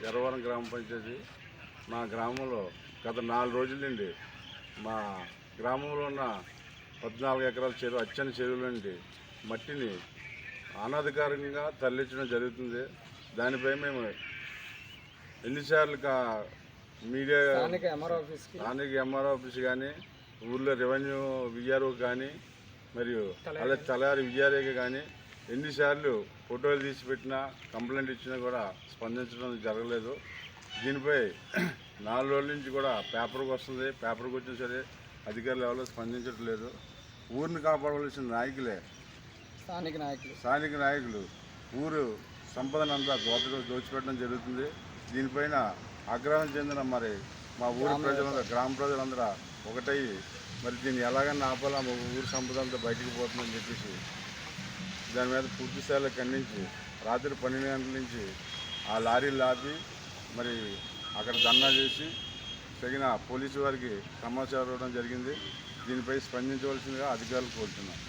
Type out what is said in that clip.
ఎర్రవరం గ్రామ పంచాయతీ. మా గ్రామంలో గత 4 రోజుల నుండి మా గ్రామంలో ఉన్న 14 ఎకరాల చెరువు, అచ్చని చెరువుల నుండి మట్టిని అనధికారికంగా తరలించడం జరుగుతుంది. దానిపై మేము ఎన్నిసార్లు మీడియా, స్థానిక ఎంఆర్ఓ ఆఫీస్ కానీ, ఊళ్ళో రెవెన్యూ విఆర్ఓ కానీ, మరియు అలా తలారి విఆర్ఏకి కానీ ఎన్నిసార్లు ఫోటోలు తీసి పెట్టినా, కంప్లైంట్ ఇచ్చినా కూడా స్పందించడం జరగలేదు. దీనిపై 4 రోజుల నుంచి కూడా పేపర్కి వస్తుంది. పేపర్కి వచ్చినా సరే అధికారులు ఎవరో స్పందించడం లేదు. ఊరిని కాపాడవలసిన నాయకులే, స్థానిక నాయకులు ఊరు సంపదనంతా దోచిపెట్టడం జరుగుతుంది. దీనిపైన ఆగ్రహం చెందిన మా ఊరి ప్రజలందరూ, గ్రామ ప్రజలందరూ ఒకటయ్యి దీన్ని ఎలాగైనా ఆపాలా, మా ఊరి సంపద అంతా బయటికి పోతుందని చెప్పేసి దాని మీద పూర్తి స్థాయిలో ఖండించి రాత్రి 12 గంటల నుంచి ఆ లారీలు ఆపి అక్కడ ధర్నా చేసి తగిన పోలీసు వారికి సమాచారం ఇవ్వడం జరిగింది. దీనిపై స్పందించవలసిందిగా అధికారులు కోరుతున్నాం.